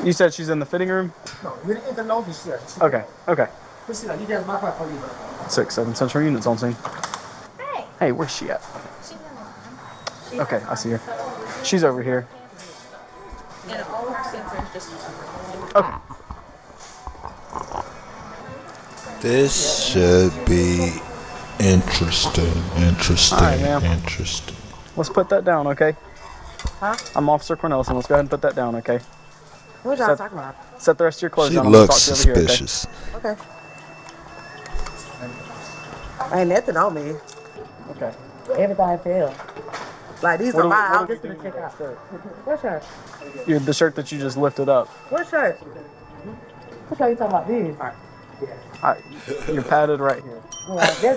You said she's in the fitting room? No, you're in the notice here. Okay, okay. Christina, you get my car for you. 6, 7 Central units on scene. Hey. Hey, where's she at? She's in the line. Okay, I see her. She's over here. And all her sensors just. Okay. This should be interesting. Alright, ma'am. Interesting. Let's put that down, okay? Huh? I'm Officer Cornelison. Let's go ahead and put that down, okay? What y'all talking about? Set the rest of your clothes She down. I'm gonna looks talk to you over here, suspicious. Okay. Ain't nothing on me. Okay. Everything fell. Like these What are do- mine. what I'm do just we gonna do check with out. What shirt? The shirt that you just lifted up. What shirt? What shirt you talking about? This. You're padded right here. That's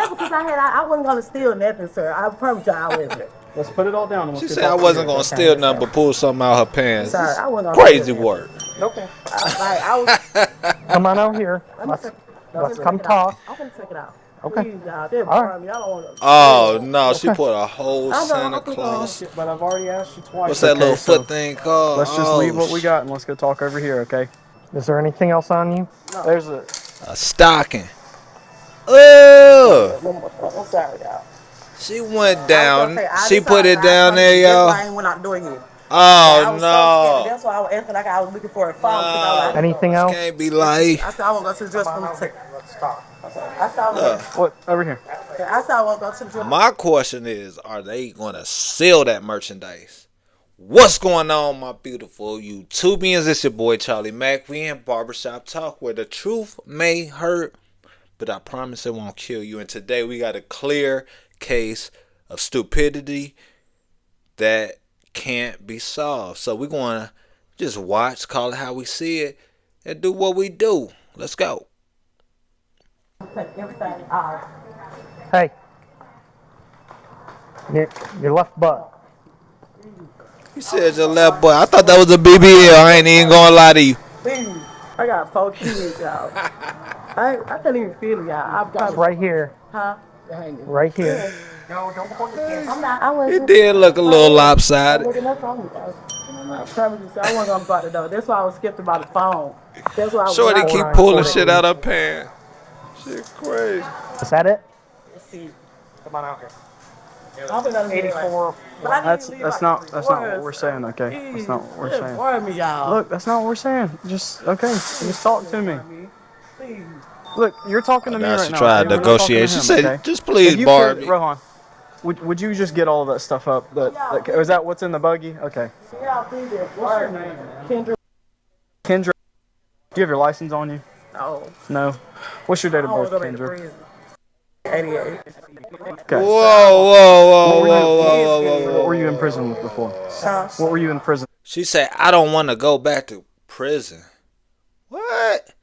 because I wasn't gonna steal nothing, sir. I promise you I wasn't. Let's put it all down. And She let's said I wasn't gonna steal nothing but pull something out her pants. Sorry, I wasn't gonna Crazy steal work. Okay. I was. Come on out here. Let's come talk. I'm gonna check it out. Okay. Please, y'all. They're All right. boring me. I don't want to. Oh no, she put a whole I'm Santa not- Claus. But I've already asked you twice. What's that Okay, little so foot thing called? Let's just leave what we got and let's go talk over here, okay? Is there anything else on you? There's a. A stocking. Oh, I'm sorry, y'all. she went I was down. gonna say, I She just put it saw- down there, That's why y'all. I ain't went out doing it. I Oh was so scared. no. That's why I was acting like I was looking for a phone. because I was like, Anything else? Can't be life. I said I won't go to the dress room. Let's talk. I said I was Look, What? Over here. I said I won't go to the dress room. my question is, are they gonna sell that merchandise? What's going on, my beautiful YouTubians? It's your boy Charlie Mack. We in Barbershop Talk, where the truth may hurt, but I promise it won't kill you. And today we got a clear case of stupidity that can't be solved. So we're going to just watch, call it how we see it, and do what we do. Let's go. Everything out. Hey. Your left butt. You said your left boy. I thought that was a BBL. I ain't even going to lie to you. Please. I got 4 kids, y'all. I couldn't even feel it, y'all. It's right here. Huh? Right here. No, don't point your camera. I'm not. I It wasn't. did look a little lopsided. I promise you, I wasn't gonna go out the door. That's why I was skipped about the phone. That's why I was. Shorty out. keep pulling shit out her pants. Shit crazy. Is that it? Let's see. Come on out here. I'm gonna 84. That's not what we're saying, okay? That's not what we're saying. Bore me, y'all. Look, that's not what we're saying. Just okay. Just talk to me. Please. Look, you're talking to me Now right she now. tried okay? to We're not talking negotiate. to She him, said, okay? just please, If you Barbie. could, Rohan, would you just get all of that stuff up? Is that what's in the buggy? Okay. Y'all, please. What's your name? Kendra. Kendra, do you have your license on you? No. No. What's your date of I birth, wanna go back to Kendra? prison. 88. Okay. Whoa. What were you in prison with before? Huh? What were you in prison? She said, I don't want to go back to prison. What?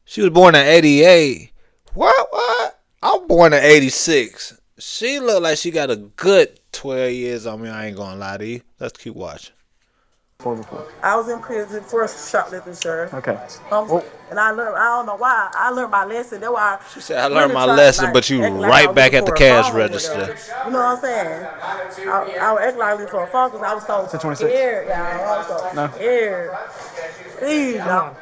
She was born in 88. What? I'm born in 86. She look like she got a good 12 years on me. I ain't gonna lie to you. Let's keep watching. Before. I was in prison for shoplifting, sir. Okay. And I learned, I don't know why, I learned my lesson. That's why She said, I learned my lesson, but you right back at the cash register. You know what I'm saying? I would act like this for a phone because I was so 26. scared, y'all. I was so scared. Please, y'all.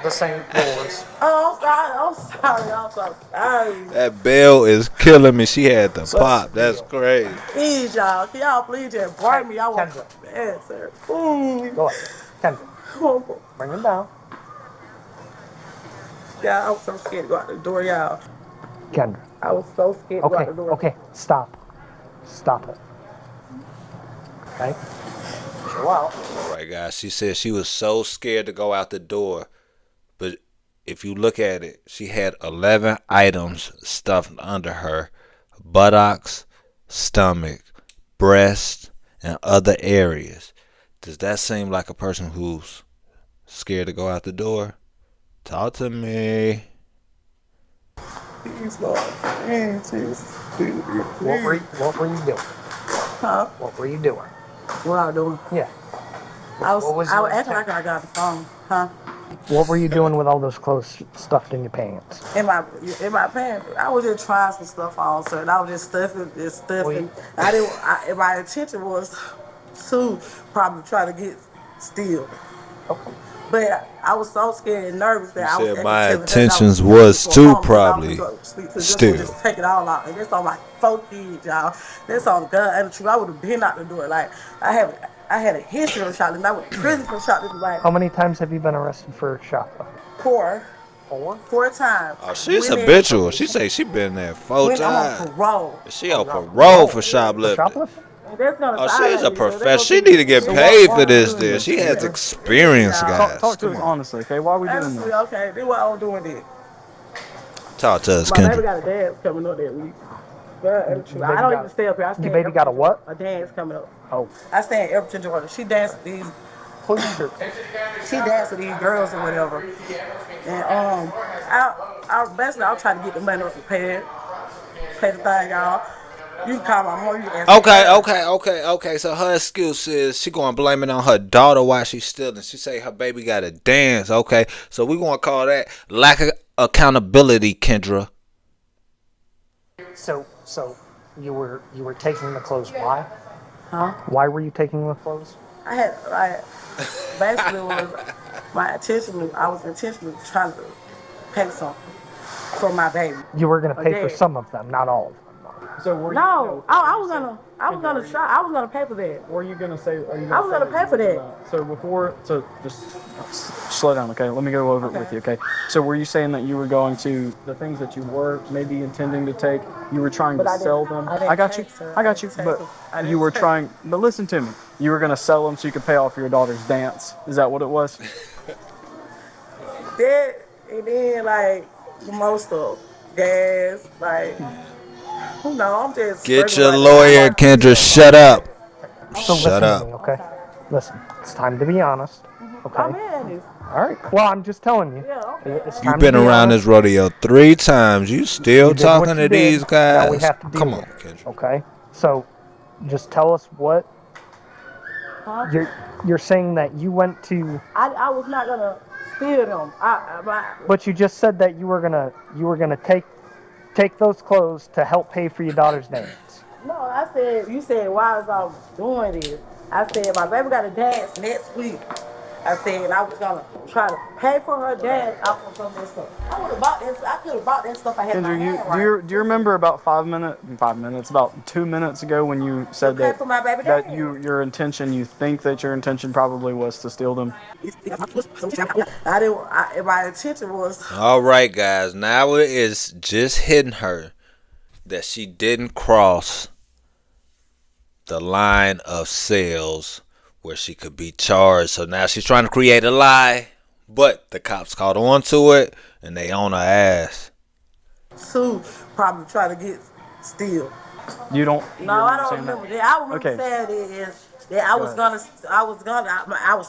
The same floors. Oh, I'm sorry. That bell is killing me. She had the pop. That's crazy. Please, y'all. Can y'all please just burn me? I want to answer. Go ahead. Kendra. Bring him down. Yeah, I was so scared to go out the door, y'all. Kendra. I was so scared to go out the door. Okay. Stop. Stop it. Okay. Chill out. All right, guys. She said she was so scared to go out the door. But if you look at it, she had 11 items stuffed under her buttocks, stomach, breast, and other areas. Does that seem like a person who's scared to go out the door? Talk to me. Please, Lord. What were you doing? Huh? What were you doing? What I was doing? Yeah. I was acting like I got the phone. Huh? What were you doing with all those clothes stuffed in your pants? In my pants, I was just trying some stuff on, sir. And I was just stuffing. My intention was to probably try to get steal. But I was so scared and nervous that I was said actually my telling her that I intentions was was going to home, 'cause I was probably gonna go to sleep, so this steal. would just take it all out. And that's on my 4 kids, y'all. That's on God. And the truth, I would have been out the door. Like I had a history of shoplifting. I went to prison for shoplifting. Like How many times have you been arrested for shoplifting? 4 times. Oh, she's Went in- habitual. She say she been there 4 When I'm on times. parole. She on parole for For shoplifting. shoplifting? And that's gonna Oh, sound she's a like, professional. She need to get So paid why for are we this. doing There, this? she has experience, Yeah. guys. Talk to Come us on. honestly, okay? Why are we doing Honestly, this? okay, this why I'm doing this. Talk to us, My baby Kendra. got a dance coming up that week. But I baby don't got- even stay up here. I stay your in baby got a Everton, what? A dance coming up. Oh, I stay in Everton, Georgia. She danced with these. She danced with these girls or whatever. And I basically I'm trying to get the money up prepared, pay the thing off. You can call my mom. You can ask her. Okay. So her excuse is she gonna blame it on her daughter while she's stealing. She say her baby got to dance. Okay, so we gonna call that lack of accountability, Kendra. so you were taking the clothes. Why? Huh? Why were you taking the clothes? I had like basically was my intention. I was intentionally trying to pay something for my baby. You were gonna pay for Okay. some of them, not all of them. So were No, I was gonna try. I was gonna pay for that. Were you gonna say? Are you I was say gonna pay for that. So before, so just slow down, okay? Let me go over it with you, okay? So were you saying that you were going to the things that you were maybe intending to take? You were trying But to I didn't- sell them. I didn't got you. take, sir. I got you. I didn't But take. I didn't you were take. trying. But listen to me. You were gonna sell them so you could pay off your daughter's dance. Is that what it was? That and then like most stuff, gas, like who know? I'm just Get regular your like lawyer, that. Kendra. Shut up. So Shut listen up. to me, okay? Listen, it's time to be honest. Okay. I'm in this. All right. Well, I'm just telling you. Yeah, okay. It's You've time been to be around honest. this rodeo 3 times. You still You did what talking you to these did. guys? Now we have to deal Come with on, it, Kendra. Okay. So, just tell us what Huh? you're saying that you went to, I was not gonna steal them. but you just said that you were gonna take those clothes to help pay for your daughter's dance. No, I said, you said, why was I doing this? I said, my baby got a dance next week. I said, I was gonna try to pay for her dance off of some of this stuff. I would have bought this. I could have bought that stuff I had in my Kendra, hand. do you remember about 5 minutes, about 2 minutes ago when you said pay for my baby that dance. your intention, you think that your intention probably was to steal them? My intention was, All right, guys. Now it is just hitting her that she didn't cross the line of sales where she could be charged. So now she's trying to create a lie, but the cops caught on to it and they on her ass. to probably try to get steal. You don't. No, I don't remember that. I remember Okay. saying it is that I was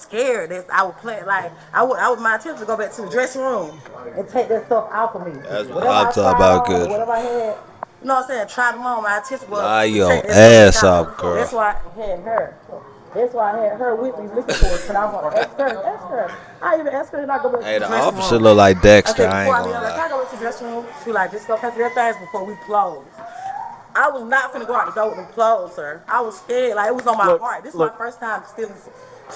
scared that I would play like I would my intention to go back to the dressing room and take that stuff out of me. That's what Whatever I'm I talking tried about, on, good. whatever I had, you know what I'm saying, try them on. My intention was Lie to your take that stuff ass out. off, girl. That's why I had her. That's why I had her with me looking for it. But I want to ask her. I even asked her to not go back to Hey, the the dressing officer room. look like I Dexter. said, I ain't before I gonna leave, like, lie. can I go to the dressing room? She like, just go pay for your things before we close. I was not finna go out the door with them clothes, sir. I was scared. Like, it was on my heart. This is my first time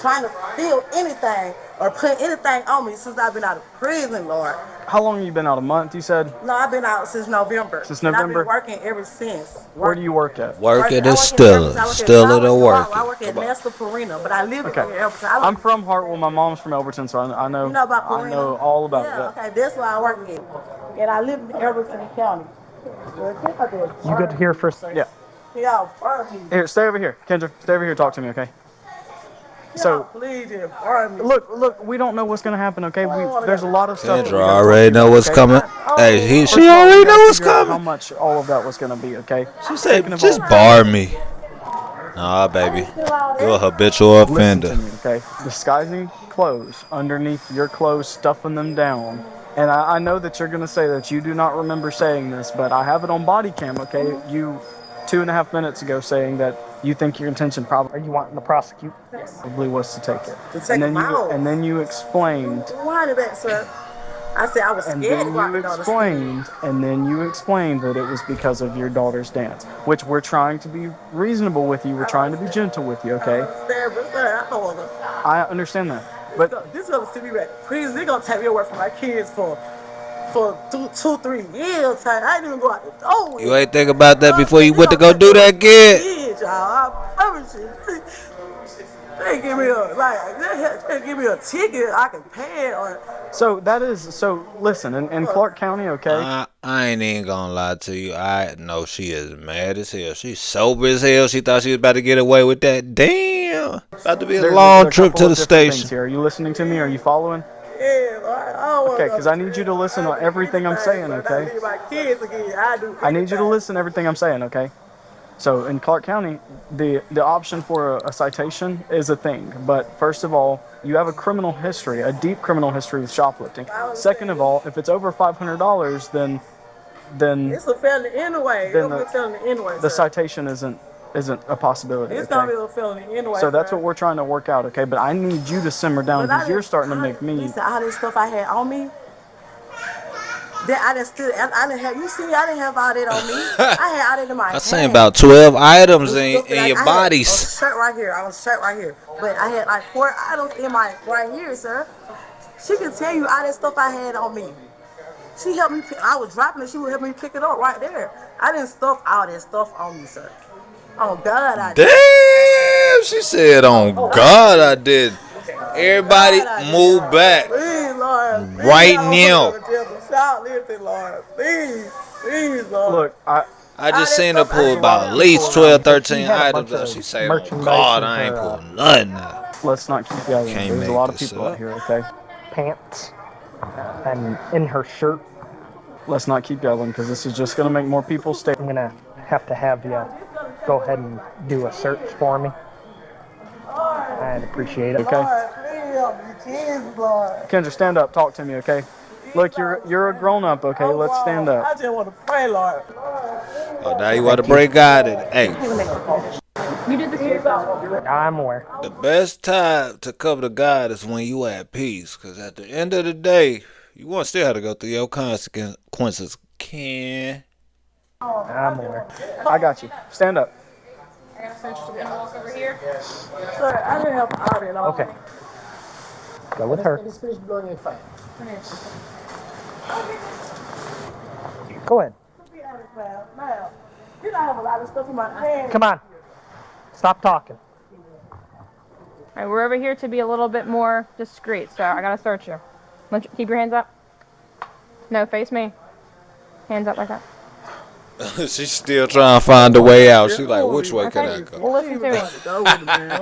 trying to steal anything or put anything on me since I've been out of prison, Lord. How long have you been out? A month, you said? No, I've been out since November. Since And November? I've been working ever since. Where do you work at? Work it I or work steal at it. Everton. Steal it or work I it. work at Nesta Farina, but I live Okay. in Everton. I'm from Hartwell. My mom's from Elberton, so I know. You know about I Farina? know all about yeah, it. okay, that's where I work at. And I live in Everton County. You good here for a second? Yeah. Yeah, burn me. Here, stay over here, Kendra. Stay over here. Talk to me, okay? So, Please, just burn me. look. We don't know what's gonna happen, okay? There's a lot of stuff. that we Kendra gotta already talk know about, what's okay? coming. Hey, First she of all, we already gotta know what's figure out How coming. much all of that was gonna be, okay? She said, Second of just all- bar me. Nah, baby. You're a habitual Listen offender. to me, okay? Disguising clothes underneath your clothes, stuffing them down. And I know that you're gonna say that you do not remember saying this, but I have it on body cam, okay? You 2.5 minutes ago saying that you think your intention Are you wanting to prosecute? probably was to take it. To take them out. And then you explained. Why did that, sir? I said I was And scared then to go out you the daughter's explained that it was because of your daughter's dance, which we're trying to be reasonable with you. We're trying to be gentle with you, okay? I I understand that, but this is gonna send me back. Please, they gonna take me away from my kids for 2-3 years. I ain't even go out the door with You it. ain't think about that before you They went to gonna go take do me away that, from my kid? kids, y'all. I promise you. They give me they give me a ticket. I can pay it or. so listen, in Clark County, okay? I ain't even gonna lie to you. I know she is mad as hell. She's sober as hell. She thought she was about to get away with that. Damn. About to be a long A trip couple to of the different things station. here. Are you listening to me? Are you following? Yeah, I don't want Okay, because I need you to listen to everything I'm saying, okay? my kids again. I do. I need you to listen to everything I'm saying, okay? So in Clark County, the option for a citation is a thing. But first of all, you have a criminal history, a deep criminal history with shoplifting. Second of all, if it's over $500, then It's a felony anyway. then It's gonna be a felony anyway. the Sir. citation isn't a possibility. It's gonna Okay. be a felony anyway. So that's sir. what we're trying to work out, okay? But I need you to simmer down But I because you're didn't- starting to I- make me. Listen, all this stuff I had on me. That I didn't still. I didn't have. You see me? I didn't have all that on me. I had all that in my I hand. seen about 12 items in Stuff that your I bodies. had a shirt right here. I was shirt right here. But I had like 4 items in my right here, sir. She can tell you all that stuff I had on me. She helped me. I was dropping it. She would help me pick it up right there. I didn't stuff all that stuff on me, sir. Oh God, I did. Damn, she said, on God I did. Everybody move back Please, Lord. Please, right I don't now. want to go to jail for shoplifting, Lord. Please, Lord. Look, I All just that seen her stuff I pull had about on at me. least People around 12, because she 13 had a items bunch out. of She say, on merchandise God, in I ain't her pulling nothing out. let's not keep yelling. Can't There's a make lot of this people out up. here, okay? pants and in her shirt. Let's not keep yelling because this is just going to make more people stay. I'm gonna have you go ahead and do a search for me. I'd appreciate it. Okay? Lord, please help me. Jesus, Lord. Kendra, stand up. Talk to me, okay? Look, you're a grown up, okay? Let's stand up. I just want to pray, Lord. Oh, now you want to Thank you. break God in. Hey, You did this to yourself. I'm aware. the best time to come to God is when you at peace. Because at the end of the day, you want to still have to go through your consequences. Ken. I'm aware. I got you. Stand up. I gotta search the walk over here. Sir, I didn't have all that on Okay. me. Go with her. Go ahead. Be honest, ma'am. You don't have a lot of stuff in my hand. Come on. Stop talking. All right, we're over here to be a little bit more discreet, so I gotta search you. Keep your hands up. No, face me. Hands up like that. She's still trying to find a way out. She's like, which way could I Okay. go? Well, listen to me. It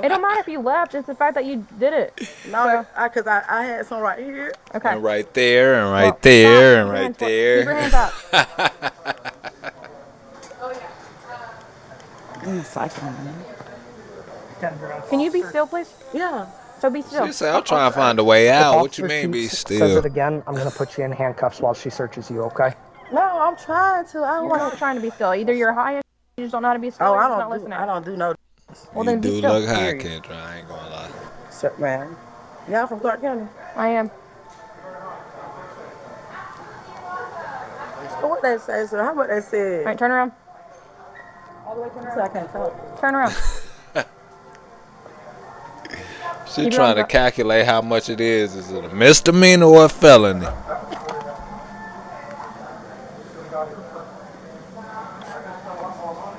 don't matter if you left. It's the fact that you did it. No, because I had some right here. Okay. And right there, and right Well, there, stop. and Keep your right hands- there. Keep your hands up. Can you be still, please? Yeah. So be still. She said, I'm trying to find a way If out. What you Officer mean, be Sheets says still? it again, I'm gonna put you in handcuffs while she searches you. Okay? No, I'm trying to. I don't You're want not trying to be still. Either you're high, you just don't know how to be still, Oh, or I you're just don't not do. listening. I don't do no. Well, You then be do still. look high, Period. Kendra. I ain't gonna lie. Sir, man. Y'all from Clark County? I am. So what they say, sir? How about they said? All right, turn around. So I can't talk. Turn around. She Keep it trying on, to bro. calculate how much it is. Is it a misdemeanor or a felony?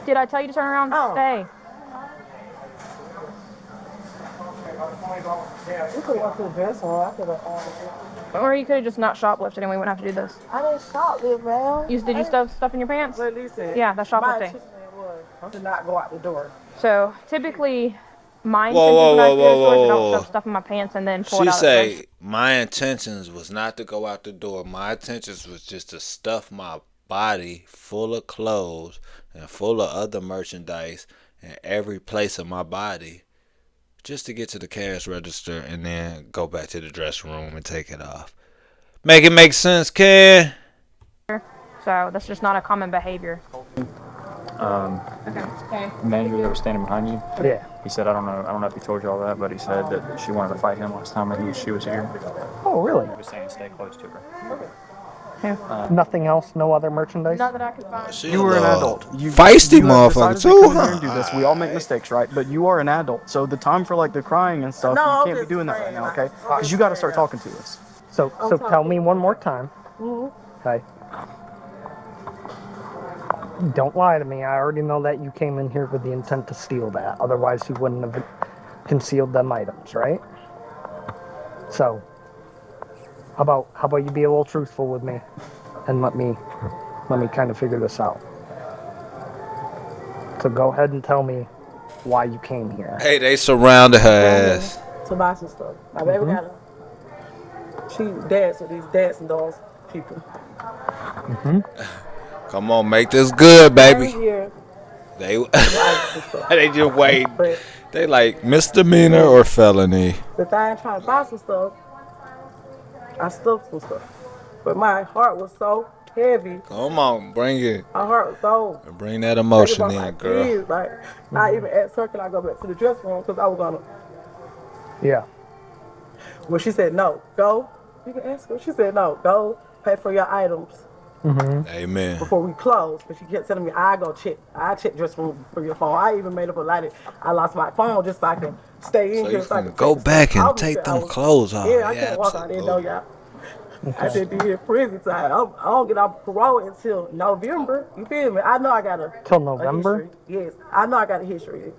Did I tell you to turn around? Oh. Stay. You could have went to the dress hall. I could have. Or you could have just not shoplifted and we wouldn't have to do this. I didn't shoplift, man. Did you stuff stuff in your pants? But listen. Yeah, that's My shoplifting. intention was to not go out the door. So typically, my Whoa, intentions when I whoa, go to the stores, I whoa, don't whoa. stuff stuff in my pants and then pull it She out. say, my intentions was not to go out the door. My intentions was just to stuff my body full of clothes and full of other merchandise in every place of my body just to get to the cash register and then go back to the dressing room and take it off. Make it make sense, kid? So that's just not a common behavior. Okay. The manager that was standing behind you, Yeah. he said, I don't know if he told you all that, but he said that she wanted to fight him last time she was here. Oh, really? He was saying stay close to her. Nothing else? No other merchandise? Not that I could find. She You a were an little adult. You feisty you have motherfucker decided to too, come in here and huh? do this. We all make mistakes, right? But you are an adult, so the time for like the crying and stuff, No, you I'm can't be just doing that right saying, now, like, okay? I'm Because just you got to saying, start like- talking to us. So tell me one more time. Okay. Don't lie to me. I already know that you came in here with the intent to steal that. Otherwise, you wouldn't have concealed them items, right? So, how about you be a little truthful with me, and let me kind of figure this out. So go ahead and tell me why you came here. Hey, they surrounded her ass. To buy some stuff. My baby got a. She dance with these dancing dolls people. Come on, make this good, baby. Here, They some stuff. they just wait. But They like misdemeanor or felony. the thing trying to buy some stuff, I stuffed some stuff. But my heart was so heavy. Come on, bring it. My heart was so. Bring that emotion Like, in, girl. kids, like, I even asked her, can I go back to the dressing room? Because I was gonna. Yeah. Well, she said no. Go. You can ask her. She said no. Go pay for your items Amen. before we close. But she kept telling me, I check dressing room for your phone. I even made up a light. I lost my phone just so I can stay in So here. you So I can can go take back stuff and out take I them was- clothes off. Yeah, I can't walk out there though, y'all. I should be here in prison time. I don't get off parole until November. You feel me? I know I got a Till November? history. Yes, I know I got a history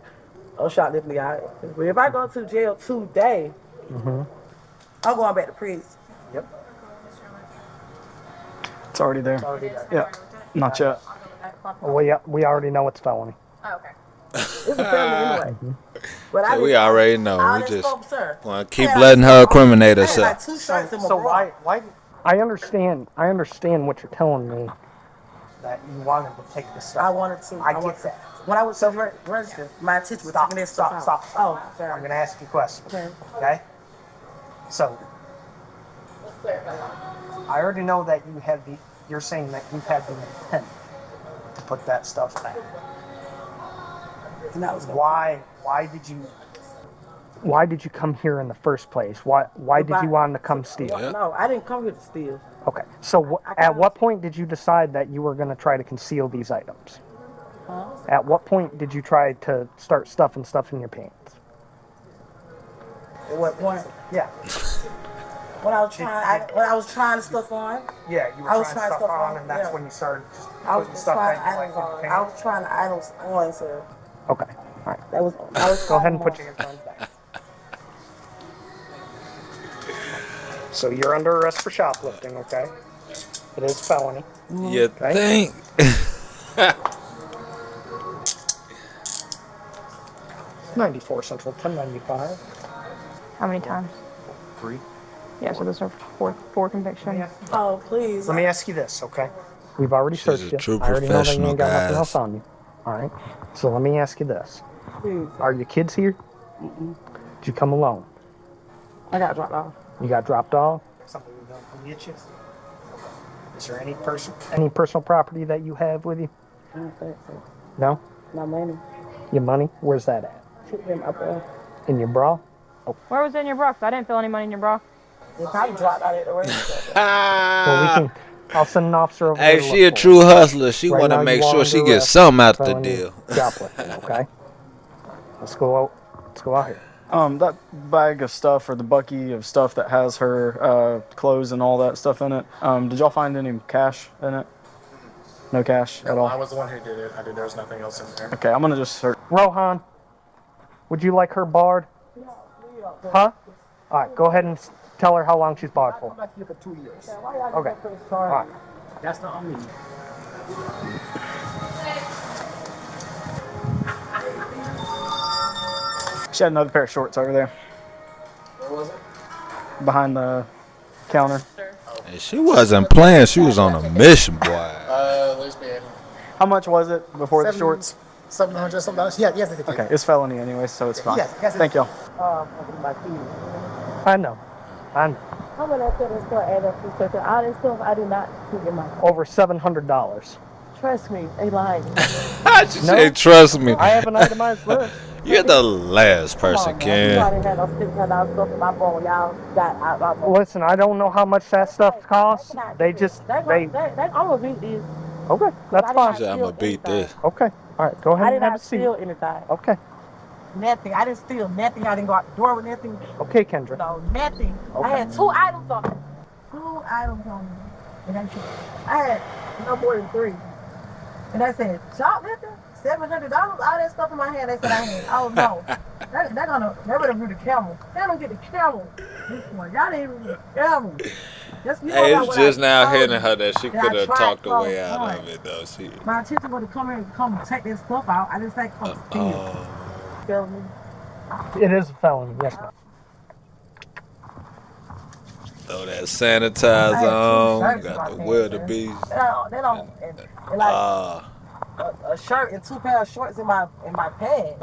of shoplifting. But if I go to jail today, I'm going back to prison. It's already there. Yeah, not yet. We already know it's felony. Oh, okay. It's a felony anyway. But So we already know. I We didn't just smoke, sir. want to keep letting her incriminate herself. 2 shirts in my So bra. why? I understand what you're telling me. That you wanted to take the stuff. I wanted to. I get that. When I was registered, my teacher was taking this stuff out. Stop. Oh, I'm sorry. gonna ask you a question. Okay. Okay? So I already know that you're saying that you had the intent to put that stuff back. And that was Why did you come here in the first place? Why did you want to come steal? Yeah. No, I didn't come here to steal. Okay. So at what point did you decide that you were going to try to conceal these items? Huh? At what point did you try to start stuffing stuff in your pants? At what point? Yeah. When I was trying to stuff on. Yeah, you were I was trying trying stuff stuff on, on, and that's yeah. when you started just I was putting just stuff trying in your items on. pants. I was trying the items on, sir. Okay. All right. I was Go ahead and put your hands on back. So you're under arrest for shoplifting, okay? It is felony. You Okay. think? 94 Central 1095. How many times? 3. Yeah, so those are four convictions. Oh, please. Let me ask you this, okay? We've already She's searched a you. true I already know that you professional, ain't got nothing guys. else on you. All right. So let me ask you this: Please. Are your kids here? Did you come alone? I got dropped off. You got dropped off? Somebody was gonna come get you? Is there any personal property that you have with you? I don't think so. No? My money. Your money? Where's that at? Shoot in my bra. In your bra? Where was it in your bra? 'Cause I didn't feel any money in your bra. It probably dropped out at the register. Well, we can. I'll send an officer over. Hey, there to she a look for true it. hustler. She Right want now, to make you are sure she under gets arrest something out the felony deal. Shoplifting, okay? Let's go out. Let's go out here. That bag of stuff or the bucky of stuff that has her clothes and all that stuff in it. Did y'all find any cash in it? No cash at No, all. I was the one who did it. There was nothing else in there. Okay, I'm gonna just search. Rohan, would you like her barred? Huh? All right, go ahead and tell her how long she's barred for. I'm back here for 2 years. Okay. All right. That's not on me. She had another pair of shorts over there Where was it? behind the counter. And she wasn't playing. She was on a mission, boy. Lesbian. How much was it before the shorts? $700 something. Yeah, yes, they Okay, it's felony anyway, so it's fine. Yes, Thank y'all. I know. How about I said this store add up to something? All this stuff I did not keep in my Over $700. Trust me, they lying. She said, trust me. I have an itemized list. You're the last Come person, on, man. You Ken. already had those $600 stuff in my phone. Y'all got out. Listen, I don't know how much that stuff costs. They just, I'm gonna beat this. okay, that's fine. She said, I'm gonna beat this. Okay, all right, go I ahead did and have not a seat. steal anything. Okay, Nothing. I didn't steal nothing. I didn't go out the door with nothing. okay, Kendra. No, nothing. Okay. I had 2 items on me. 2 items on me. And that's it. I had no more than 3. And they said, shoplifting? $700? All that stuff in my hand. They said I had. Oh no. They're gonna do the camel. They don't get the camel. This one. Y'all didn't even get the camel. Hey, it's just now hitting her that she That I could have tried talked her so way out hard. of it, though. She, My intention was to come here and come take this stuff out. I didn't say come steal. Feel me? It is a felony, yes, ma'am. throw that sanitizer on. Got the wildebeest. They don't and like a shirt and 2 pair of shorts in my pants.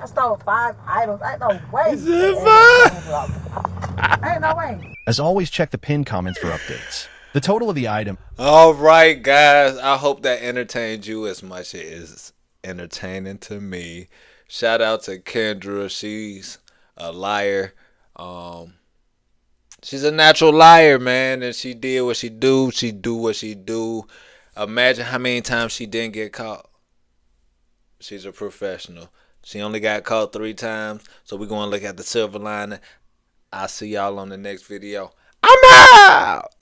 I stole 5 items. Ain't no way. Ain't no way. As always, check the pinned comments for updates. The total of the item. All right, guys. I hope that entertained you as much as it is entertaining to me. Shout out to Kendra. She's a liar. She's a natural liar, man. And she did what she do. She do what she do. Imagine how many times she didn't get caught. She's a professional. She only got caught 3 times. So we're going to look at the silver lining. I'll see y'all on the next video. I'm out!